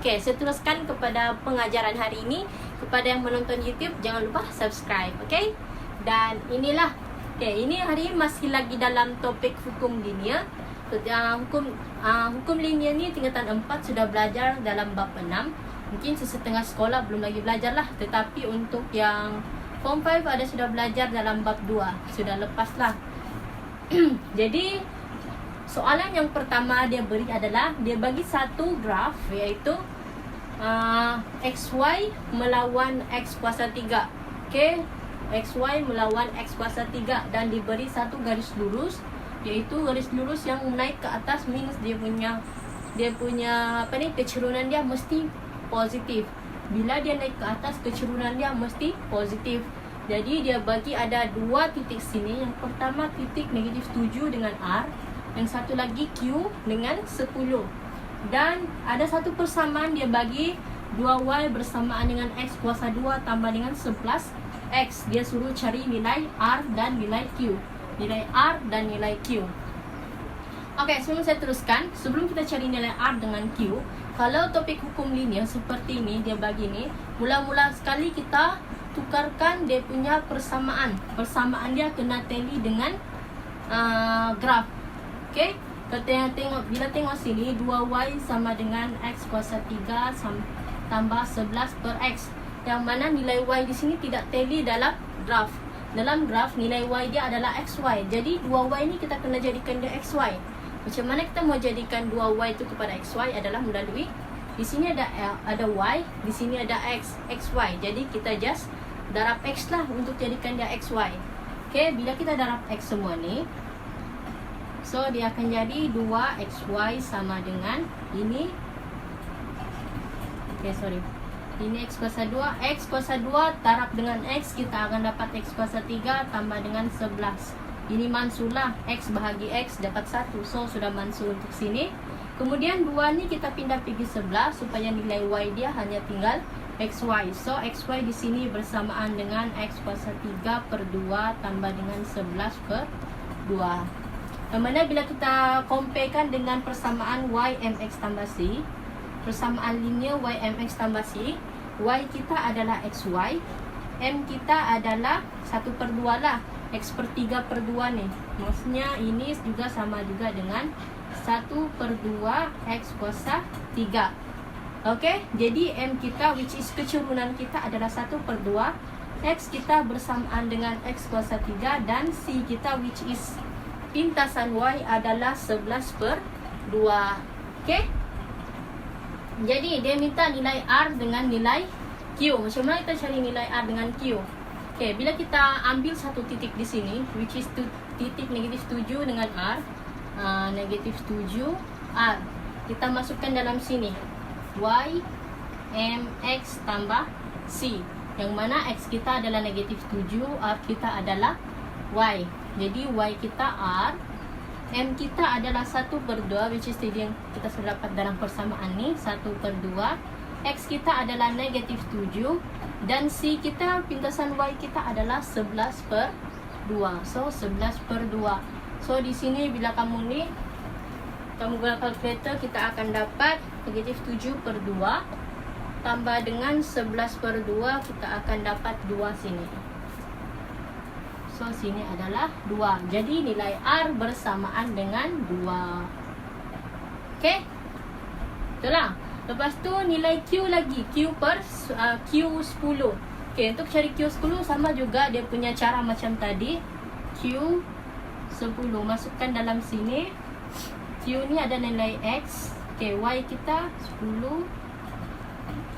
Okey, saya teruskan kepada pengajaran hari ini. Kepada yang menonton YouTube, jangan lupa subscribe. Okey. Dan inilah, ini hari ini masih lagi dalam topik hukum linear. Hukum linear ni tingkatan 4 sudah belajar dalam bab 6. Mungkin sesetengah sekolah belum lagi belajar lah. Tetapi untuk yang Form 5 ada sudah belajar dalam bab 2. Sudah lepas lah. Jadi soalan yang pertama dia beri adalah, dia bagi satu graf, iaitu XY melawan X kuasa 3. Okay, XY melawan X kuasa 3. Dan diberi satu garis lurus, iaitu garis lurus yang naik ke atas means dia punya kecerunan dia mesti positif. Bila dia naik ke atas, kecerunan dia mesti positif. Jadi dia bagi ada dua titik sini. Yang pertama titik negatif 7 dengan R. Yang satu lagi Q dengan 10. Dan ada satu persamaan dia bagi 2Y bersamaan dengan X kuasa 2 tambah dengan 11X. Dia suruh cari nilai R dan nilai Q. Nilai R dan nilai Q. Okey, sebelum saya teruskan, sebelum kita cari nilai R dengan Q, kalau topik hukum linear seperti ini, dia bagi ni, mula-mula sekali kita tukarkan dia punya persamaan. Persamaan dia kena tally dengan graf. Okey, bila tengok sini, 2Y sama dengan X kuasa 3 tambah 11 per X. Yang mana nilai Y di sini tidak tally dalam graf. Dalam graf, nilai Y dia adalah XY. Jadi 2Y ni kita kena jadikan dia XY. Macam mana kita mau jadikan 2Y itu kepada XY adalah melalui, di sini ada Y, di sini ada X, XY. Jadi kita just darab X lah untuk jadikan dia XY. Okay, bila kita darab X semua ni, so dia akan jadi 2XY sama dengan ini. Okay, sorry. Ini X kuasa 2. X kuasa 2 darab dengan X, kita akan dapat X kuasa 3 tambah dengan 11. Ini mansul lah. X bahagi X dapat 1. So sudah mansul untuk sini. Kemudian 2 ni kita pindah pergi sebelah supaya nilai Y dia hanya tinggal XY. So XY di sini bersamaan dengan X kuasa 3 per 2 tambah dengan 11 per 2. Yang mana bila kita comparekan dengan persamaan YMX tambah C, persamaan linear YMX tambah C, Y kita adalah XY, M kita adalah 1 per 2 lah, X per 3 per 2 ni. Maksudnya ini juga sama juga dengan 1 per 2 X kuasa 3. Okay, jadi M kita which is kecerunan kita adalah 1 per 2. X kita bersamaan dengan X kuasa 3. Dan C kita which is pintasan Y adalah 11 per 2. Okay, jadi dia minta nilai R dengan nilai Q. Macam mana kita cari nilai R dengan Q? Okay, bila kita ambil satu titik di sini, which is titik negatif 7 dengan R, negatif 7 R, kita masukkan dalam sini Y MX tambah C, yang mana X kita adalah negatif 7, R kita adalah Y. Jadi Y kita R, M kita adalah 1 per 2, which is tadi yang kita sudah dapat dalam persamaan ni, 1 per 2. X kita adalah negatif 7. Dan C kita, pintasan Y kita adalah 11 per 2. So 11 per 2. So di sini bila kamu guna kalkulator, kita akan dapat negatif 7 per 2 tambah dengan 11 per 2, kita akan dapat 2 sini. So sini adalah 2. Jadi nilai R bersamaan dengan 2. Okay, itulah. Lepas tu nilai Q lagi, Q per Q10. Okay, untuk cari Q10 sama juga dia punya cara macam tadi. Q10 masukkan dalam sini. Q ni ada nilai X. Okay, Y kita 10.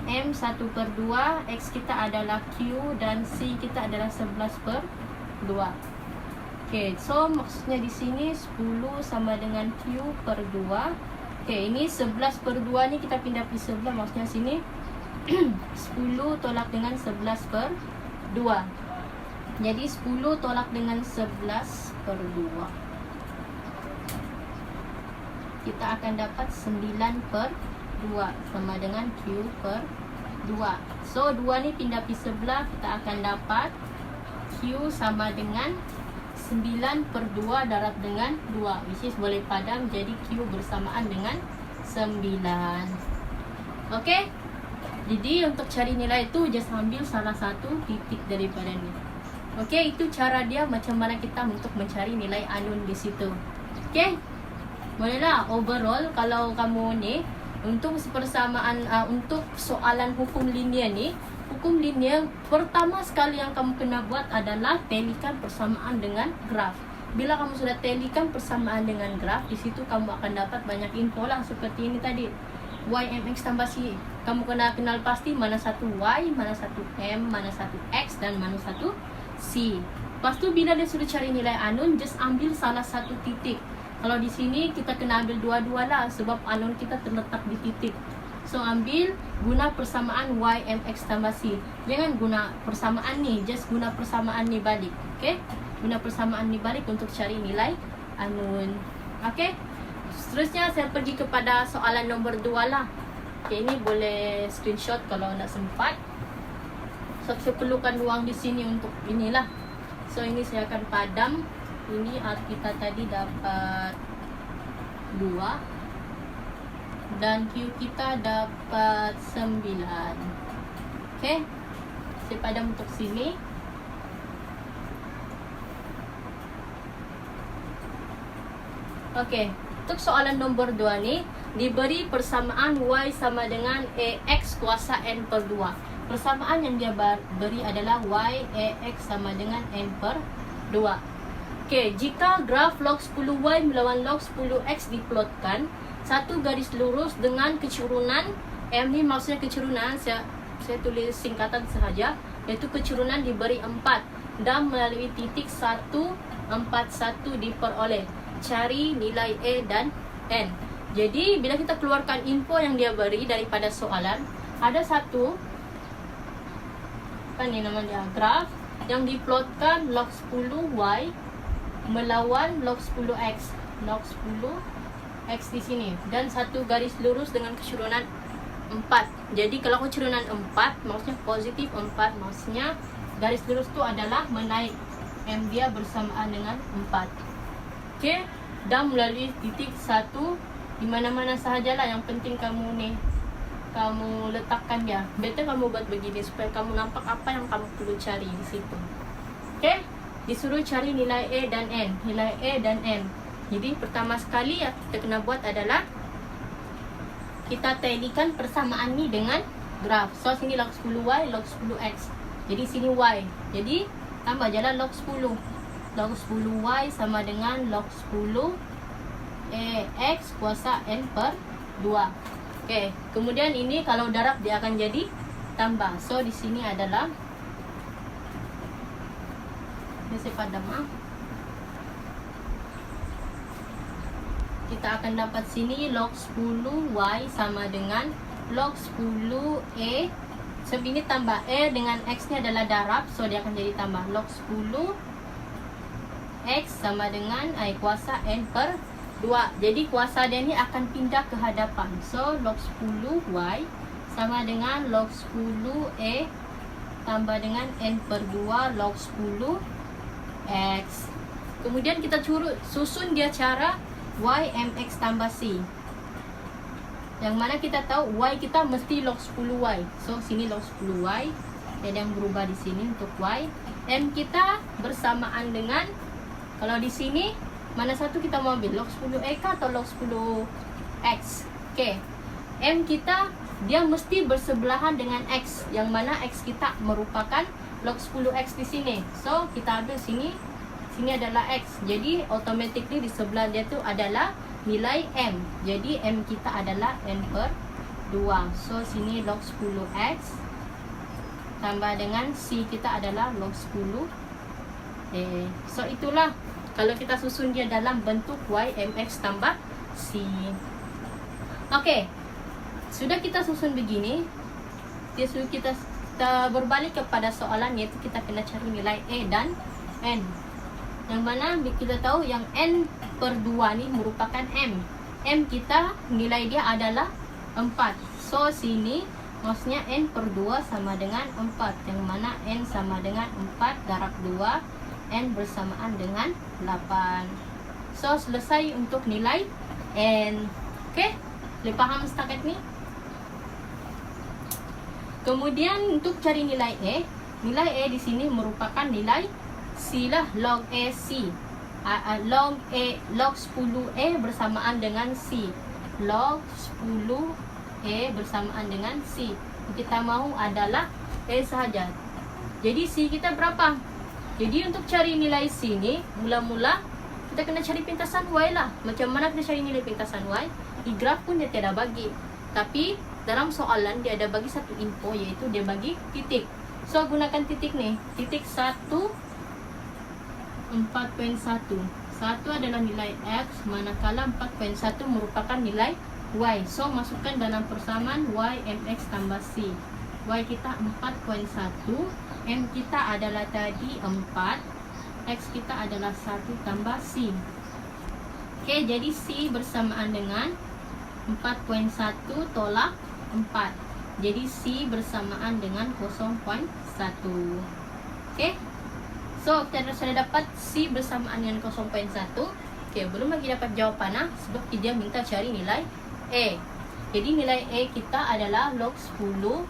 M 1 per 2. X kita adalah Q dan C kita adalah 11 per 2. Okay, so maksudnya di sini 10 sama dengan Q per 2. Okay, ini 11 per 2 ni kita pindah pergi sebelah. Maksudnya sini 10 tolak dengan 11 per 2. Jadi 10 tolak dengan 11 per 2. Kita akan dapat 9 per 2 sama dengan Q per 2. So 2 ni pindah pergi sebelah, kita akan dapat Q sama dengan 9 per 2 darab dengan 2, which is boleh padam, jadi Q bersamaan dengan 9. Oke. Jadi untuk cari nilai itu just ambil salah satu titik daripada ni. Oke, itu cara dia macam mana kita untuk mencari nilai unknown di situ. Oke. Bolehlah overall kalau kamu ni untuk persamaan untuk soalan hukum linear ni, hukum linear pertama sekali yang kamu kena buat adalah talikan persamaan dengan graf. Bila kamu sudah talikan persamaan dengan graf, di situ kamu akan dapat banyak info lah seperti ini tadi. Y mx tambah C. Kamu kena kenal pasti mana satu Y, mana satu M, mana satu X, dan mana satu C. Lepas tu bila dia sudah cari nilai unknown, just ambil salah satu titik. Kalau di sini kita kena ambil dua-dua lah sebab unknown kita terletak di titik. So ambil guna persamaan Y mx tambah C. Jangan guna persamaan ni, just guna persamaan ni balik. Okay? Guna persamaan ni balik untuk cari nilai unknown. Okay? Seterusnya saya pergi kepada soalan nombor 2 lah. Okay, ini boleh screenshot kalau nak sempat. So saya perlukan ruang di sini untuk inilah. So ini saya akan padam. Ini R kita tadi dapat 2 dan Q kita dapat 9. Okay, saya padam untuk sini. Okay, untuk soalan nombor 2 ni diberi persamaan Y sama dengan AX kuasa N per 2. Persamaan yang dia beri adalah Y AX sama dengan N per 2. Okay, jika graf log 10Y melawan log 10X diplotkan, satu garis lurus dengan kecurunan M ni maksudnya kecurunan, saya tulis singkatan sahaja, iaitu kecurunan diberi 4 dan melalui titik 1, 4, 1 diperoleh. Cari nilai A dan N. Jadi bila kita keluarkan info yang dia beri daripada soalan, ada satu apa ni nama dia, graf yang diplotkan log 10Y melawan log 10X. Log 10X di sini dan satu garis lurus dengan kecurunan 4. Jadi kalau kecurunan 4 maksudnya positif 4, maksudnya garis lurus tu adalah menaik. M dia bersamaan dengan 4. Okay, dan melalui titik 1 di mana-mana sahajalah, yang penting kamu ni kamu letakkan dia. Better kamu buat begini supaya kamu nampak apa yang kamu perlu cari di situ. Okay, disuruh cari nilai A dan N, nilai A dan N. Jadi pertama sekali yang kita kena buat adalah kita talikan persamaan ni dengan graf. So sini log 10Y, log 10X. Jadi sini Y. Jadi tambah jalan log 10. Log 10Y sama dengan log 10 AX kuasa N per 2. Okay, kemudian ini kalau darab dia akan jadi tambah. So di sini adalah saya padam. Kita akan dapat sini log 10Y sama dengan log 10A. So ini tambah A dengan X ni adalah darab, so dia akan jadi tambah log 10 X sama dengan kuasa N per 2. Jadi kuasa dia ni akan pindah ke hadapan. So log 10Y sama dengan log 10A tambah dengan N per 2 log 10X. Kemudian kita susun dia cara Y mx tambah C. Yang mana kita tahu Y kita mesti log 10Y. So sini log 10Y. Ada yang berubah di sini untuk Y. M kita bersamaan dengan, kalau di sini mana satu kita mau ambil, log 10A atau log 10X. Okay, M kita dia mesti bersebelahan dengan X, yang mana X kita merupakan log 10X di sini. So kita ambil sini, sini adalah X. Jadi automatically di sebelah dia tu adalah nilai M. Jadi M kita adalah N per 2. So sini log 10X tambah dengan C kita adalah log 10A. So itulah kalau kita susun dia dalam bentuk Y mx tambah C. Okay, sudah kita susun begini, kita berbalik kepada soalan, yaitu kita kena cari nilai A dan N. Yang mana kita tahu yang N per 2 ni merupakan M. M kita nilai dia adalah 4. So sini maksudnya N per 2 sama dengan 4. Yang mana N sama dengan 4 darab 2, N bersamaan dengan 8. So selesai untuk nilai N. Okay, boleh faham setakat ni? Kemudian untuk cari nilai E di sini merupakan nilai C lah, log A C. Log 10E bersamaan dengan C. Log 10E bersamaan dengan C. Kita mahu adalah E sahaja. Jadi C kita berapa? Jadi untuk cari nilai C ni, mula-mula kita kena cari pintasan Y lah. Macam mana kita cari nilai pintasan Y? Di graf pun dia tiada bagi. Tapi dalam soalan dia ada bagi satu info, iaitu dia bagi titik. So gunakan titik ni. Titik 1, 4.1. 1 adalah nilai X, manakala 4.1 merupakan nilai Y. So masukkan dalam persamaan Y MX tambah C. Y kita 4.1, M kita adalah tadi 4, X kita adalah 1 tambah C. Okey, jadi C bersamaan dengan 4.1 tolak 4. Jadi C bersamaan dengan 0.1. Okey. So, kita sudah dapat C bersamaan dengan 0.1. Okey, belum lagi dapat jawapan sebab dia minta cari nilai A. Jadi nilai A kita adalah log 10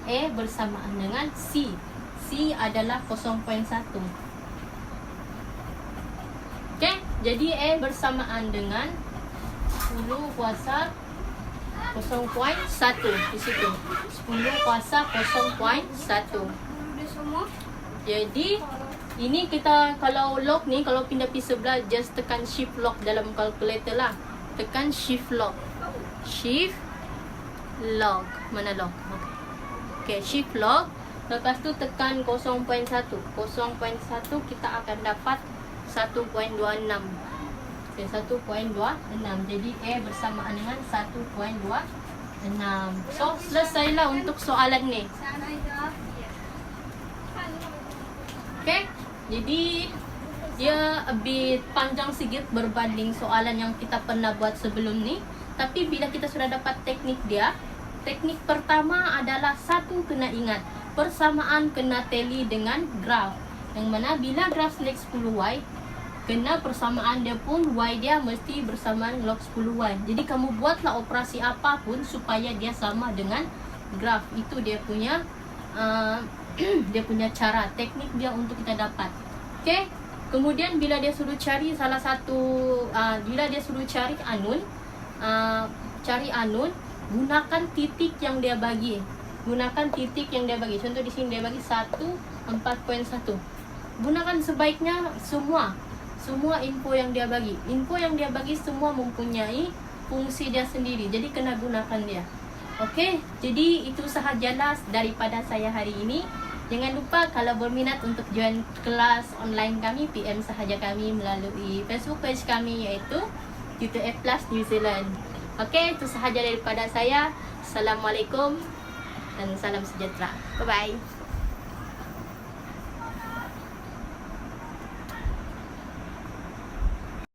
A bersamaan dengan C. C adalah 0.1. Okey, jadi A bersamaan dengan 10 kuasa 0.1 di situ. 10 kuasa 0.1. Jadi ini kita kalau log ni, kalau pindah pergi sebelah, just tekan shift log dalam kalkulator lah. Tekan shift log. Shift log. Mana log? Okay, shift log. Lepas tu tekan 0.1. 0.1 kita akan dapat 1.26. Okay, 1.26. Jadi A bersamaan dengan 1.26. So, selesailah untuk soalan ni. Okay, jadi dia a bit panjang sikit berbanding soalan yang kita pernah buat sebelum ni. Tapi bila kita sudah dapat teknik dia, teknik pertama adalah satu kena ingat, persamaan kena tally dengan graf. Yang mana bila graf log 10Y, kena persamaan dia pun Y dia mesti bersamaan log 10Y. Jadi kamu buatlah operasi apapun supaya dia sama dengan graf. Itu dia punya dia punya cara, teknik dia untuk kita dapat. Okey. Kemudian bila dia suruh cari salah satu bila dia suruh cari anun, gunakan titik yang dia bagi. Gunakan titik yang dia bagi. Contoh di sini dia bagi 1, 4.1. Gunakan sebaiknya semua info yang dia bagi. Info yang dia bagi semua mempunyai fungsi dia sendiri. Jadi kena gunakan dia. Okey, jadi itu sahajalah daripada saya hari ini. Jangan lupa kalau berminat untuk join kelas online kami, PM sahaja kami melalui Facebook page kami, iaitu Tutor A+ New Zealand. Okey, itu sahaja daripada saya. Assalamualaikum dan salam sejahtera. Bye-bye.